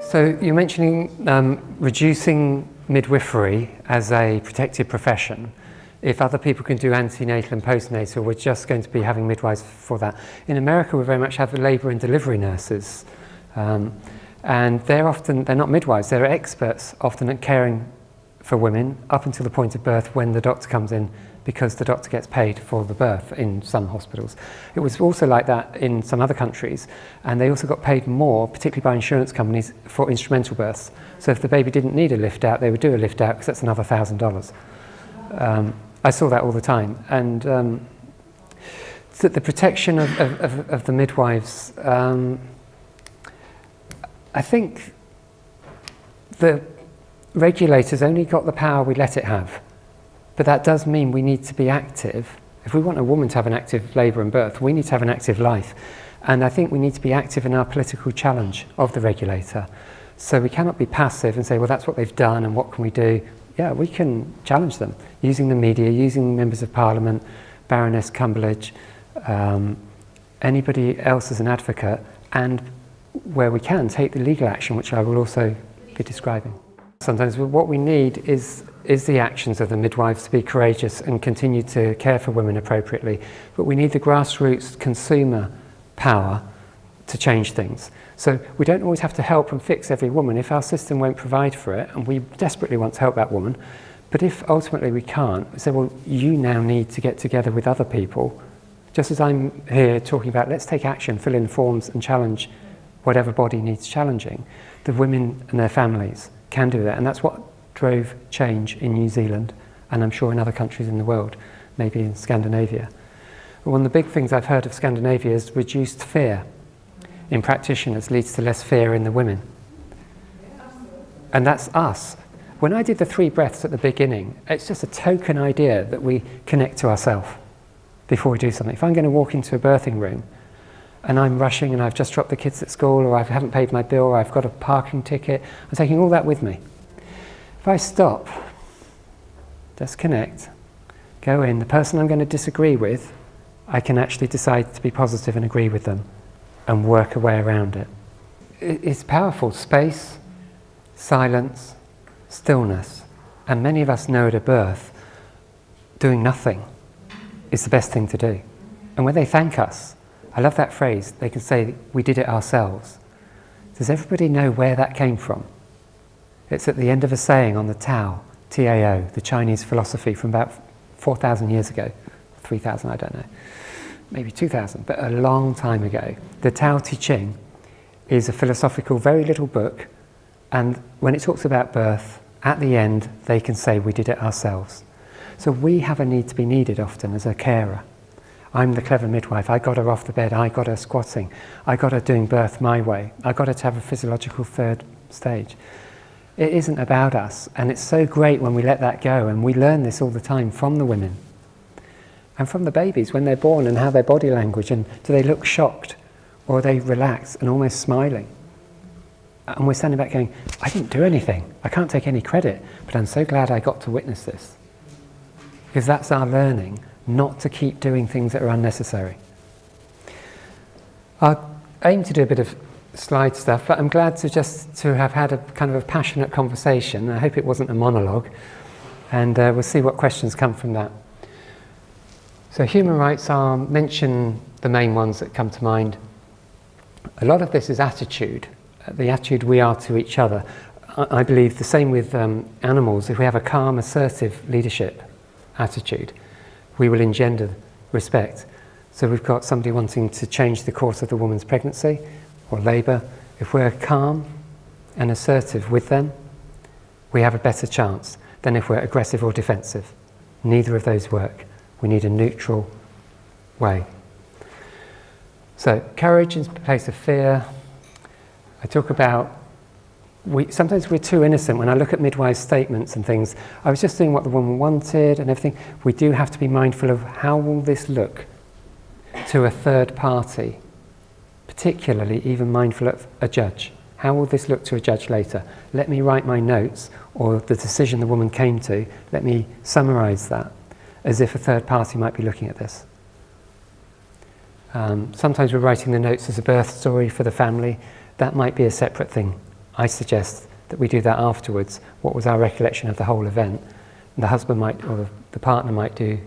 So you're mentioning reducing midwifery as a protected profession. If other people can do antenatal and postnatal, we're just going to be having midwives for that. In America, we very much have the labour and delivery nurses. And they're not midwives, they're experts often at caring for women up until the point of birth when the doctor comes in, because the doctor gets paid for the birth in some hospitals. It was also like that in some other countries, and they also got paid more, particularly by insurance companies, for instrumental births. So if the baby didn't need a lift out, they would do a lift out because that's another $1,000. I saw that all the time. And so the protection of the midwives, I think the regulators only got the power we let it have. But that does mean we need to be active. If we want a woman to have an active labour and birth, we need to have an active life. And I think we need to be active in our political challenge of the regulator. So we cannot be passive and say, well, that's what they've done and what can we do? Yeah, we can challenge them using the media, using members of Parliament, Baroness Cumberledge, anybody else as an advocate, and where we can take the legal action, which I will also be describing. Sometimes what we need is the actions of the midwives to be courageous and continue to care for women appropriately. But we need the grassroots consumer power to change things. So we don't always have to help and fix every woman if our system won't provide for it, and we desperately want to help that woman. But if ultimately we can't, we say, well, you now need to get together with other people. Just as I'm here talking about, let's take action, fill in forms and challenge whatever body needs challenging, the women and their families can do that. And that's what drove change in New Zealand, and I'm sure in other countries in the world, maybe in Scandinavia. But one of the big things I've heard of Scandinavia is reduced fear in practitioners leads to less fear in the women. And that's us. When I did the 3 breaths at the beginning, it's just a token idea that we connect to ourselves before we do something. If I'm going to walk into a birthing room and I'm rushing and I've just dropped the kids at school, or I haven't paid my bill, or I've got a parking ticket, I'm taking all that with me. If I stop, just connect, go in, the person I'm going to disagree with, I can actually decide to be positive and agree with them and work a way around it. It's powerful. Space, silence, stillness. And many of us know at a birth, doing nothing is the best thing to do. And when they thank us, I love that phrase, they can say, we did it ourselves. Does everybody know where that came from? It's at the end of a saying on the Tao, T-A-O, the Chinese philosophy from about 4,000 years ago, 3,000, I don't know, maybe 2,000, but a long time ago. The Tao Te Ching is a philosophical, very little book, and when it talks about birth, at the end, they can say, we did it ourselves. So we have a need to be needed often as a carer. I'm the clever midwife, I got her off the bed, I got her squatting, I got her doing birth my way, I got her to have a physiological 3rd stage. It isn't about us, and it's so great when we let that go, and we learn this all the time from the women and from the babies when they're born, and how their body language, and do they look shocked, or are they relaxed and almost smiling? And we're standing back going, I didn't do anything, I can't take any credit, but I'm so glad I got to witness this. Because that's our learning, not to keep doing things that are unnecessary. I'll aim to do a bit of slide stuff, but I'm glad to have had a kind of a passionate conversation. I hope it wasn't a monologue, and we'll see what questions come from that. So human rights mention the main ones that come to mind. A lot of this is attitude, the attitude we are to each other. I believe the same with animals. If we have a calm, assertive leadership attitude, we will engender respect. So we've got somebody wanting to change the course of the woman's pregnancy or labour. If we're calm and assertive with them, we have a better chance than if we're aggressive or defensive. Neither of those work. We need a neutral way. So courage in place of fear. I talk about, sometimes we're too innocent. When I look at midwives' statements and things, I was just doing what the woman wanted and everything. We do have to be mindful of how will this look to a third party, particularly even mindful of a judge. How will this look to a judge later? Let me write my notes, or the decision the woman came to, let me summarise that, as if a third party might be looking at this. Sometimes we're writing the notes as a birth story for the family. That might be a separate thing. I suggest that we do that afterwards. What was our recollection of the whole event? And the husband might, or the partner might do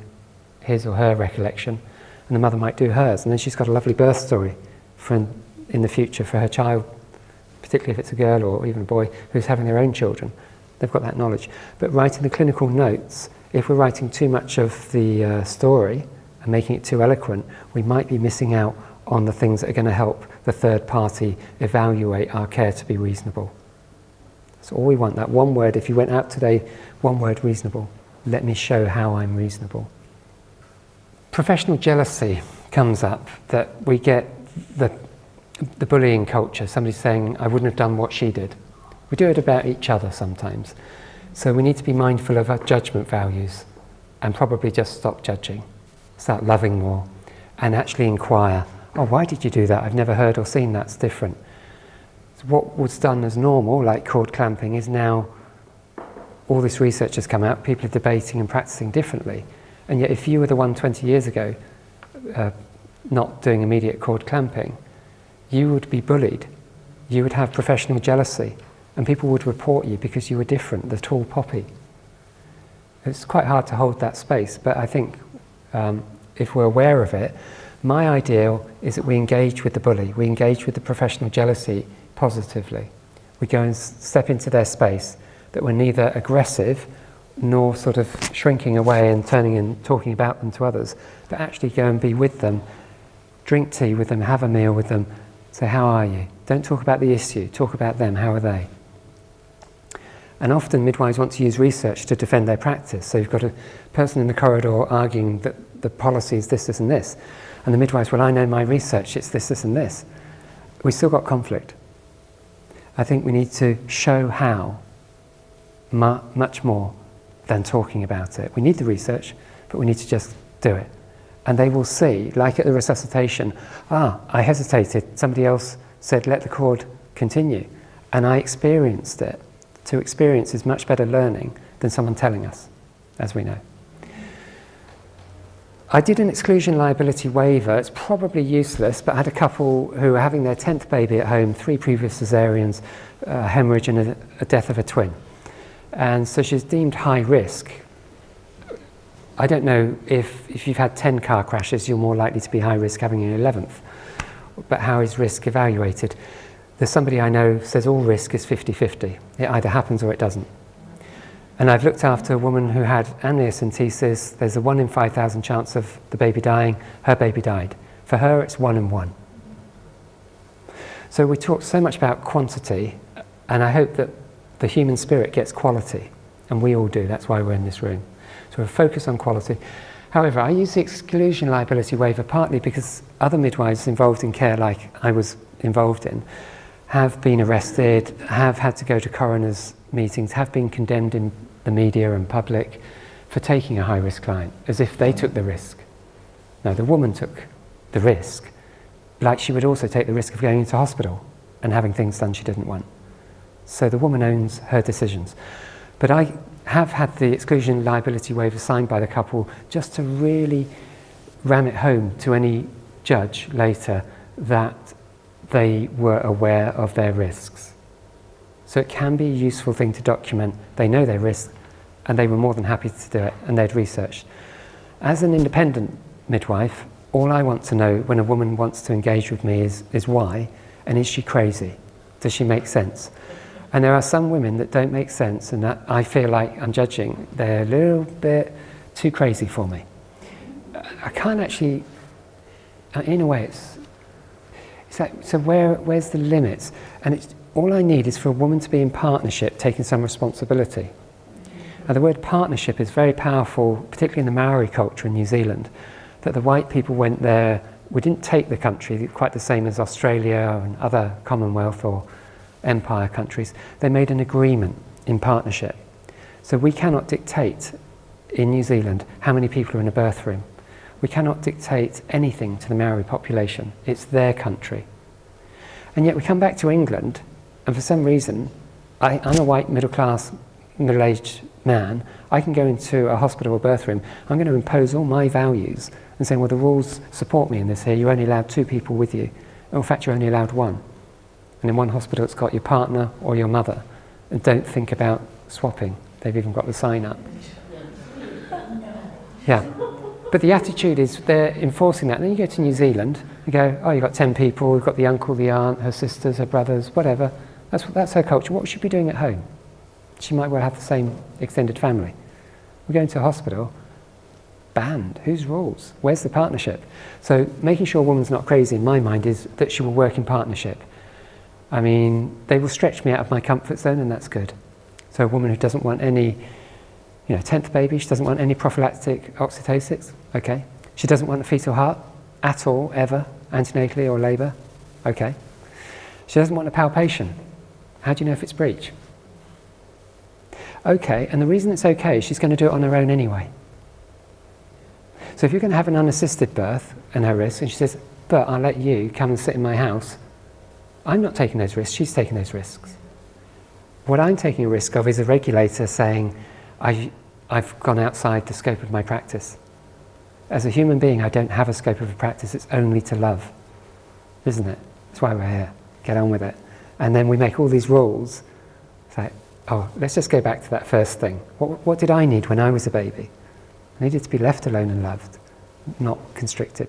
his or her recollection, and the mother might do hers. And then she's got a lovely birth story in the future for her child, particularly if it's a girl or even a boy who's having their own children. They've got that knowledge. But writing the clinical notes, if we're writing too much of the story and making it too eloquent, we might be missing out on the things that are going to help the third party evaluate our care to be reasonable. So all we want, that one word, if you went out today, one word, reasonable. Let me show how I'm reasonable. Professional jealousy comes up, that we get the bullying culture, somebody saying, I wouldn't have done what she did. We do it about each other sometimes. So we need to be mindful of our judgment values and probably just stop judging, start loving more, and actually inquire, oh, why did you do that? I've never heard or seen that's different. So what was done as normal, like cord clamping, is now all this research has come out, people are debating and practicing differently. And yet if you were the one 20 years ago not doing immediate cord clamping, you would be bullied. You would have professional jealousy, and people would report you because you were different, the tall poppy. It's quite hard to hold that space, but I think if we're aware of it, my ideal is that we engage with the bully, we engage with the professional jealousy positively. We go and step into their space, that we're neither aggressive nor sort of shrinking away and turning and talking about them to others, but actually go and be with them, drink tea with them, have a meal with them, say, how are you? Don't talk about the issue, talk about them, how are they? And often midwives want to use research to defend their practice. So you've got a person in the corridor arguing that the policy is this, this and this. And the midwives, well, I know my research, it's this, this and this. We've still got conflict. I think we need to show how much more than talking about it. We need the research, but we need to just do it. And they will see, like at the resuscitation, I hesitated. Somebody else said, let the cord continue. And I experienced it. To experience is much better learning than someone telling us, as we know. I did an exclusion liability waiver. It's probably useless, but I had a couple who were having their 10th baby at home, 3 previous cesareans, hemorrhage and a death of a twin. And so she's deemed high risk. I don't know if you've had 10 car crashes, you're more likely to be high risk having an 11th. But how is risk evaluated? There's somebody I know says all risk is 50-50. It either happens or it doesn't. And I've looked after a woman who had amniocentesis. There's a 1 in 5,000 chance of the baby dying. Her baby died. For her, it's 1 in 1. So we talk so much about quantity, and I hope that the human spirit gets quality, and we all do. That's why we're in this room. So we focus on quality. However, I use the exclusion liability waiver partly because other midwives involved in care, like I was involved in, have been arrested, have had to go to coroner's meetings, have been condemned in the media and public for taking a high-risk client, as if they took the risk. No, the woman took the risk, like she would also take the risk of going into hospital and having things done she didn't want. So the woman owns her decisions. But I have had the exclusion liability waiver signed by the couple just to really ram it home to any judge later that they were aware of their risks. So it can be a useful thing to document. They know their risks, and they were more than happy to do it, and they'd researched. As an independent midwife, all I want to know when a woman wants to engage with me is why, and is she crazy? Does she make sense? And there are some women that don't make sense, and that I feel like I'm judging. They're a little bit too crazy for me. I can't actually, in a way, it's like, so where's the limits? And it's, all I need is for a woman to be in partnership, taking some responsibility. Now the word partnership is very powerful, particularly in the Maori culture in New Zealand, that the white people went there, we didn't take the country, quite the same as Australia and other Commonwealth or empire countries. They made an agreement in partnership. So we cannot dictate in New Zealand how many people are in a birth room. We cannot dictate anything to the Maori population. It's their country. And yet we come back to England, and for some reason, I'm a white middle-class, middle-aged man. I can go into a hospital or birth room. I'm going to impose all my values and say, well, the rules support me in this here. You're only allowed 2 people with you. In fact, you're only allowed 1. And in one hospital it's got your partner or your mother. And don't think about swapping. They've even got the sign up. Yeah. But the attitude is they're enforcing that. And then you go to New Zealand, you go, oh, you've got 10 people, we've got the uncle, the aunt, her sisters, her brothers, whatever. That's her culture. What would she be doing at home? She might well have the same extended family. We go into a hospital, banned. Whose rules? Where's the partnership? So making sure a woman's not crazy, in my mind, is that she will work in partnership. I mean, they will stretch me out of my comfort zone, and that's good. So a woman who doesn't want any, 10th baby, she doesn't want any prophylactic oxytocin, okay. She doesn't want a fetal heart at all, ever, antenatally or labour, okay. She doesn't want a palpation. How do you know if it's breech? Okay, and the reason it's okay, she's going to do it on her own anyway. So if you're going to have an unassisted birth and her risk, and she says, but I'll let you come and sit in my house, I'm not taking those risks, she's taking those risks. What I'm taking a risk of is a regulator saying, I've gone outside the scope of my practice. As a human being, I don't have a scope of a practice, it's only to love, isn't it? That's why we're here, get on with it. And then we make all these rules, it's like, oh, let's just go back to that first thing. What did I need when I was a baby? I needed to be left alone and loved, not constricted.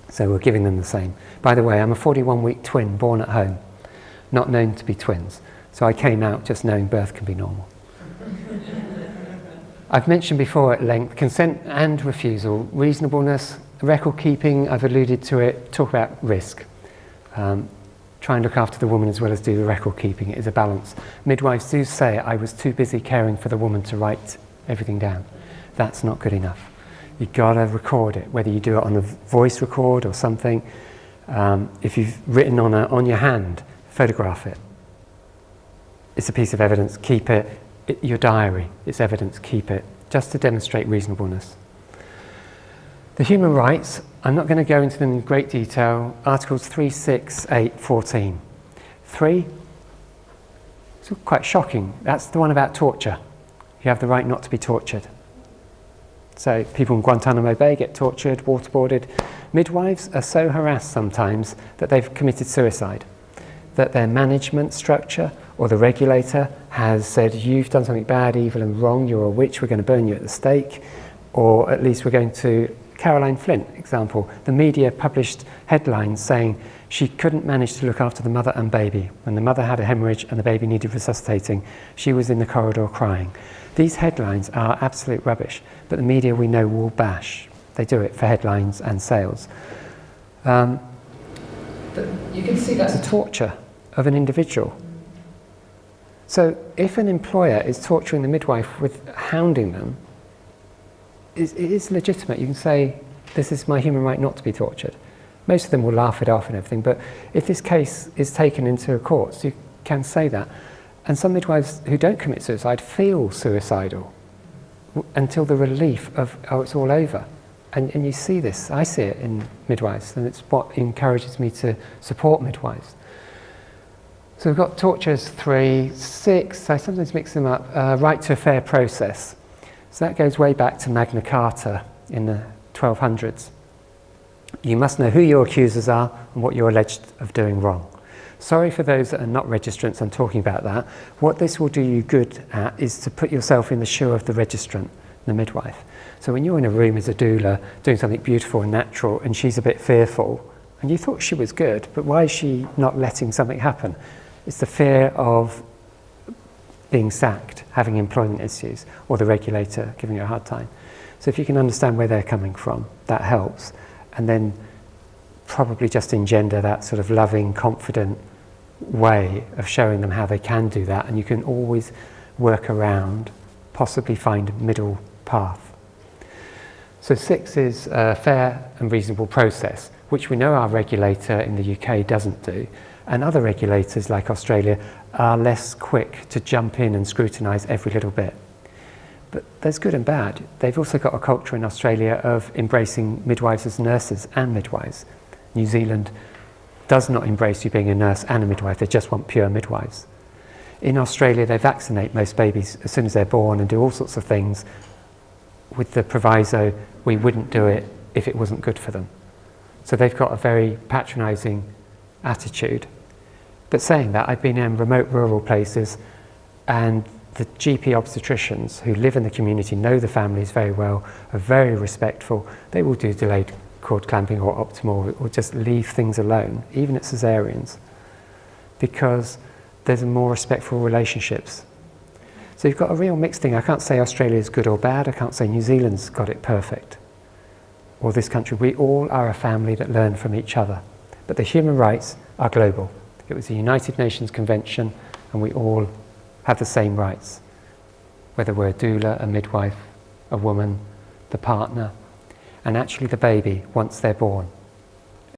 So we're giving them the same. By the way, I'm a 41-week twin born at home, not known to be twins. So I came out just knowing birth can be normal. I've mentioned before at length consent and refusal, reasonableness, record keeping, I've alluded to it, talk about risk. Try and look after the woman as well as do the record keeping. It is a balance. Midwives do say I was too busy caring for the woman to write everything down. That's not good enough. You've got to record it, whether you do it on a voice record or something. If you've written on your hand, photograph it. It's a piece of evidence, keep it. Your diary, it's evidence, keep it, just to demonstrate reasonableness. The human rights, I'm not going to go into them in great detail. Articles 3, 6, 8, 14. 3, it's quite shocking. That's the one about torture. You have the right not to be tortured. So people in Guantanamo Bay get tortured, waterboarded. Midwives are so harassed sometimes that they've committed suicide. That their management structure or the regulator has said, you've done something bad, evil and wrong, you're a witch, we're going to burn you at the stake. Or at least we're going to, Caroline Flint, example, the media published headlines saying she couldn't manage to look after the mother and baby. When the mother had a hemorrhage and the baby needed resuscitating, she was in the corridor crying. These headlines are absolute rubbish, but the media we know will bash. They do it for headlines and sales. But you can see that's a torture of an individual. So if an employer is torturing the midwife with hounding them, it is legitimate. You can say, this is my human right not to be tortured. Most of them will laugh it off and everything, but if this case is taken into a court, so you can say that. And some midwives who don't commit suicide feel suicidal until the relief of, oh, it's all over. And you see this, I see it in midwives, and it's what encourages me to support midwives. So we've got tortures 3, 6, I sometimes mix them up, right to a fair process. So that goes way back to Magna Carta in the 1200s. You must know who your accusers are and what you're alleged of doing wrong. Sorry for those that are not registrants, I'm talking about that. What this will do you good at is to put yourself in the shoe of the registrant, the midwife. So when you're in a room as a doula doing something beautiful and natural and she's a bit fearful and you thought she was good, but why is she not letting something happen? It's the fear of being sacked, having employment issues, or the regulator giving you a hard time. So if you can understand where they're coming from, that helps. And then probably just engender that sort of loving, confident way of showing them how they can do that, and you can always work around, possibly find a middle path. So 6 is a fair and reasonable process, which we know our regulator in the UK doesn't do, and other regulators like Australia are less quick to jump in and scrutinise every little bit. But there's good and bad. They've also got a culture in Australia of embracing midwives as nurses and midwives. New Zealand does not embrace you being a nurse and a midwife, they just want pure midwives. In Australia they vaccinate most babies as soon as they're born and do all sorts of things with the proviso we wouldn't do it if it wasn't good for them. So they've got a very patronising attitude. But saying that, I've been in remote rural places, and the GP obstetricians who live in the community, know the families very well, are very respectful. They will do delayed cord clamping or optimal, or just leave things alone, even at caesareans, because there's more respectful relationships. So you've got a real mixed thing. I can't say Australia's good or bad. I can't say New Zealand's got it perfect, or this country. We all are a family that learn from each other. But the human rights are global. It was a United Nations Convention, and we all have the same rights, whether we're a doula, a midwife, a woman, the partner, and actually the baby once they're born.